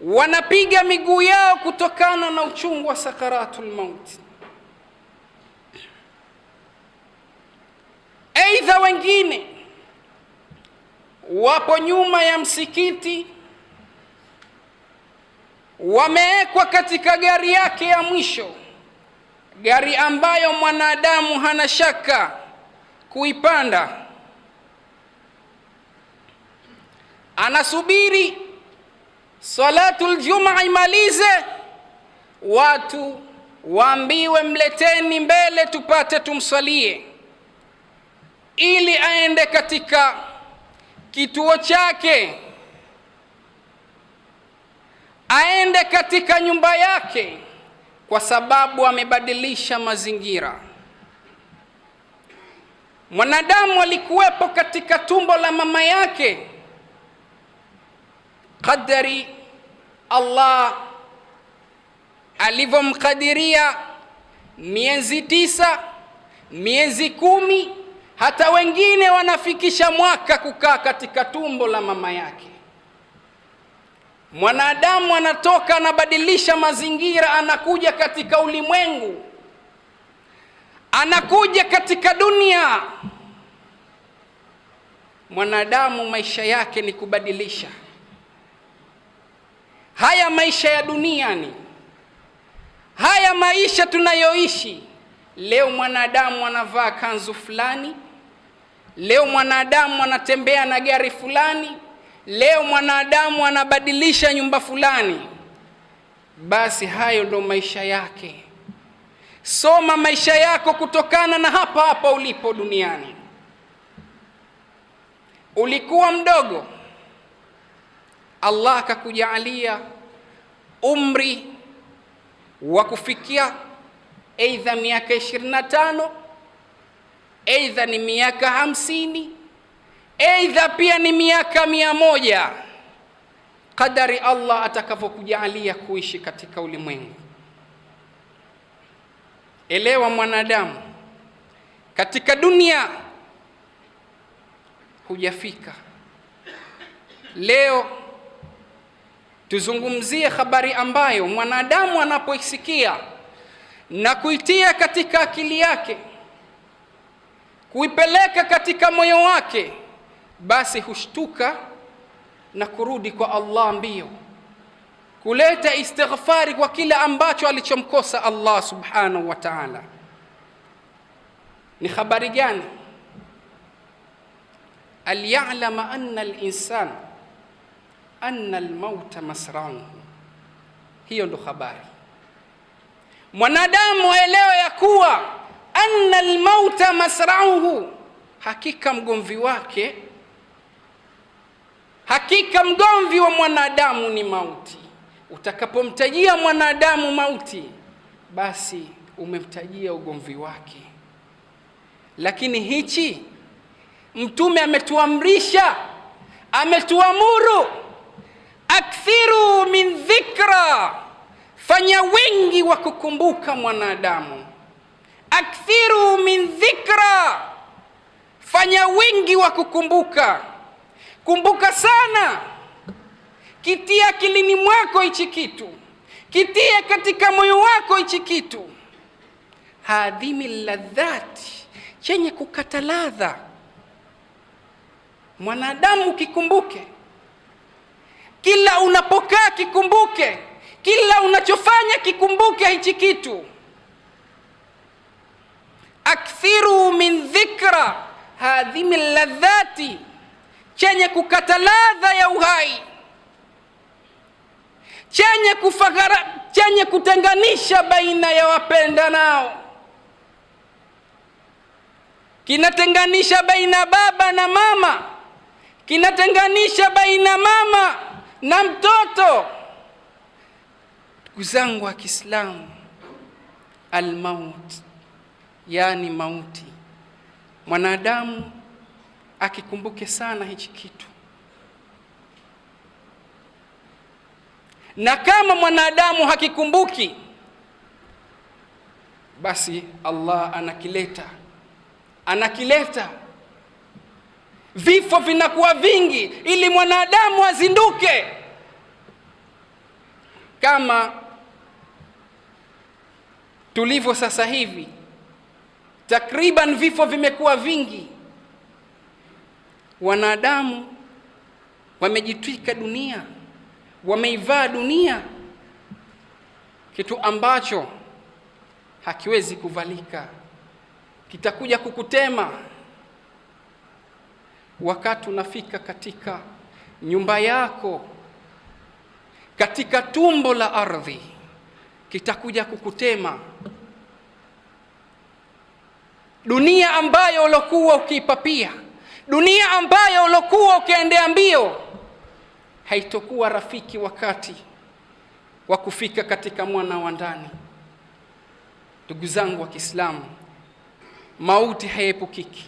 wanapiga miguu yao kutokana na uchungu wa sakaratul maut. Aidha, wengine wapo nyuma ya msikiti, wamewekwa katika gari yake ya mwisho, gari ambayo mwanadamu hana shaka kuipanda. Anasubiri salatul jumaa imalize, watu waambiwe mleteni mbele tupate tumsalie, ili aende katika kituo chake, aende katika nyumba yake, kwa sababu amebadilisha mazingira. Mwanadamu alikuwepo katika tumbo la mama yake, qadari Allah alivyomkadiria miezi 9, miezi 10, hata wengine wanafikisha mwaka kukaa katika tumbo la mama yake. Mwanadamu anatoka, anabadilisha mazingira, anakuja katika ulimwengu, anakuja katika dunia. Mwanadamu maisha yake ni kubadilisha. Haya maisha ya duniani, haya maisha tunayoishi leo, mwanadamu anavaa kanzu fulani, leo mwanadamu anatembea na gari fulani, leo mwanadamu anabadilisha nyumba fulani. Basi hayo ndo maisha yake. Soma maisha yako kutokana na hapa hapa ulipo duniani. Ulikuwa mdogo, Allah akakujalia umri wa kufikia aidha miaka 25, aidha ni miaka 50, aidha pia ni miaka 100, kadari Allah atakavyokujalia kuishi katika ulimwengu. Elewa mwanadamu, katika dunia hujafika. Leo tuzungumzie habari ambayo mwanadamu anapoisikia na kuitia katika akili yake, kuipeleka katika moyo wake, basi hushtuka na kurudi kwa Allah mbio, kuleta istighfari kwa kila ambacho alichomkosa Allah subhanahu wa ta'ala. Ni habari gani? Aliya'lama anna al-insan anna al-mauta masra'uhu. Hiyo ndo habari. Mwanadamu aelewe ya kuwa anna al-mauta masra'uhu, hakika mgomvi wake, hakika mgomvi wa mwanadamu ni mauti. Utakapomtajia mwanadamu mauti, basi umemtajia ugomvi wake. Lakini hichi Mtume ametuamrisha, ametuamuru, akthiru min dhikra, fanya wingi wa kukumbuka mwanadamu. Akthiru min dhikra, fanya wingi wa kukumbuka. Kumbuka sana, kitia akilini mwako hichi kitu, kitia katika moyo wako hichi kitu. Hadhimi ladhati, chenye kukata ladha. Mwanadamu kikumbuke, kila unapokaa kikumbuke, kila unachofanya kikumbuke hichi kitu. Akthiru min dhikra hadhimi ladhati, chenye kukata ladha ya uhai, chenye kutenganisha baina ya wapenda nao, kinatenganisha baina baba na mama, kinatenganisha baina mama na mtoto. Ndugu zangu wa Kiislamu, almaut, yani mauti, mwanadamu akikumbuke sana hichi kitu. Na kama mwanadamu hakikumbuki, basi Allah anakileta vifo vinakuwa vingi ili mwanadamu azinduke. kama tulivyo sasa hivi, takriban vifo vimekuwa vingi. Wanadamu wamejitwika dunia, wameivaa dunia, kitu ambacho hakiwezi kuvalika, kitakuja kukutema. Wakati unafika katika nyumba yako, katika tumbo la ardhi, kitakuja kukutema. Dunia ambayo ulokuwa ukipapia, dunia ambayo ulokuwa ukiendea mbio, haitokuwa rafiki wakati wa kufika katika mwana wa ndani. Ndugu zangu wa Kiislamu, mauti haepukiki,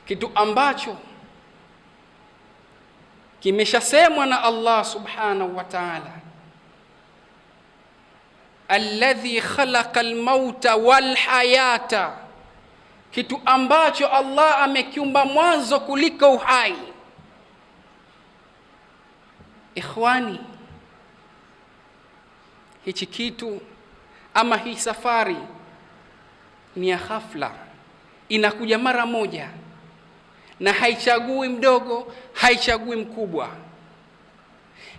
kitu ambacho kimeshasemwa na Allah subhanahu wa ta'ala, alladhi khalaqa almauta walhayata, kitu ambacho Allah amekiumba mwanzo kuliko uhai. Ikhwani, hichi kitu ama hii safari ni ya ghafla, inakuja mara moja, na haichagui mdogo, haichagui mkubwa,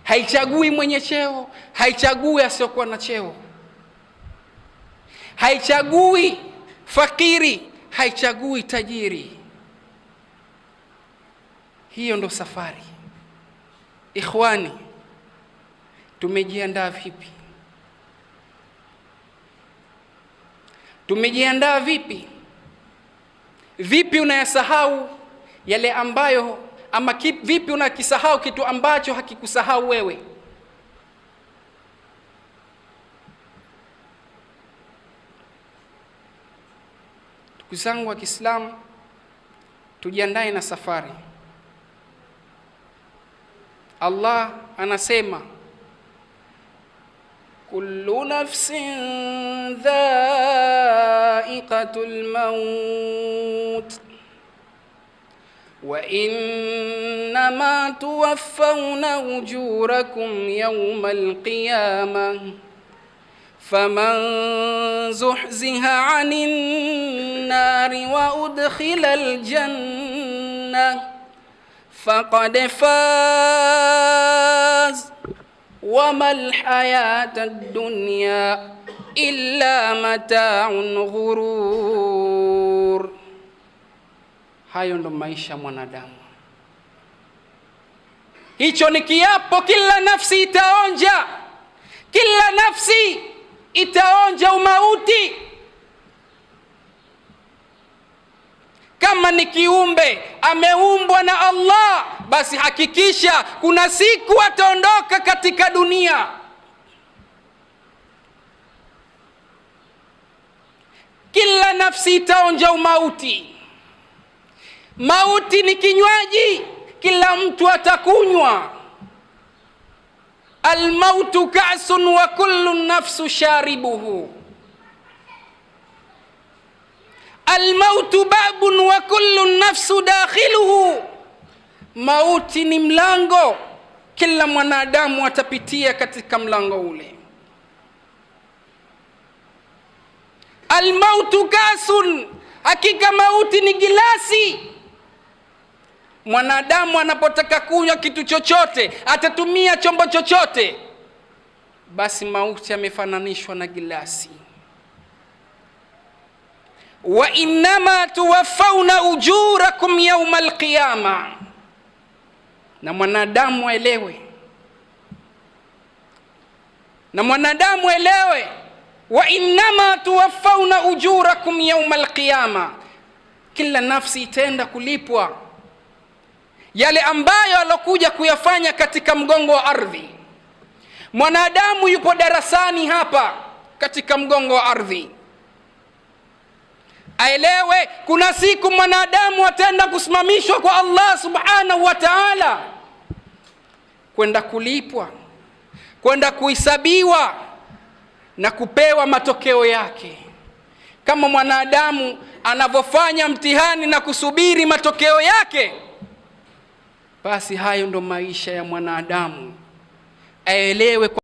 haichagui mwenye cheo, haichagui asiyokuwa na cheo, haichagui fakiri, haichagui tajiri. Hiyo ndo safari. Ikhwani, tumejiandaa vipi? Tumejiandaa vipi? Vipi unayasahau yale ambayo, ama vipi unakisahau kitu ambacho hakikusahau wewe? Ndugu zangu wa Kiislamu, tujiandae na safari. Allah anasema, kullu nafsin dha'iqatul maut wa innama tuwaffawna ujurakum yawmal qiyamah faman zuhziha 'anil nari wa udkhilal jannah faqad faz وما الحياة الدنيا إلا متاع غرور. Hayo ndo maisha mwanadamu. Hicho ni kiapo, kila nafsi itaonja, kila nafsi itaonja umauti. Kama ni kiumbe ameumbwa na Allah, basi hakikisha kuna siku ataondoka katika dunia. Kila nafsi itaonja umauti. Mauti ni kinywaji, kila mtu atakunywa. Almautu ka'sun wa kullu nafsu sharibuhu. Almautu babun wa kullu nafsu dakhiluhu. Mauti ni mlango, kila mwanadamu atapitia katika mlango ule. Almautu kasun, hakika mauti ni gilasi. Mwanadamu anapotaka kunywa kitu chochote, atatumia chombo chochote, basi mauti yamefananishwa na gilasi. Wa innama tuwaffawna ujurakum yawmal qiyamah. Na mwanadamu elewe, wa innama tuwaffawna ujurakum yawmal qiyamah, kila nafsi itaenda kulipwa yale ambayo alokuja kuyafanya katika mgongo wa ardhi. Mwanadamu yupo darasani hapa katika mgongo wa ardhi, aelewe kuna siku mwanadamu ataenda kusimamishwa kwa Allah subhanahu wa ta'ala, kwenda kulipwa, kwenda kuhesabiwa na kupewa matokeo yake. Kama mwanadamu anavyofanya mtihani na kusubiri matokeo yake, basi hayo ndo maisha ya mwanadamu. aelewe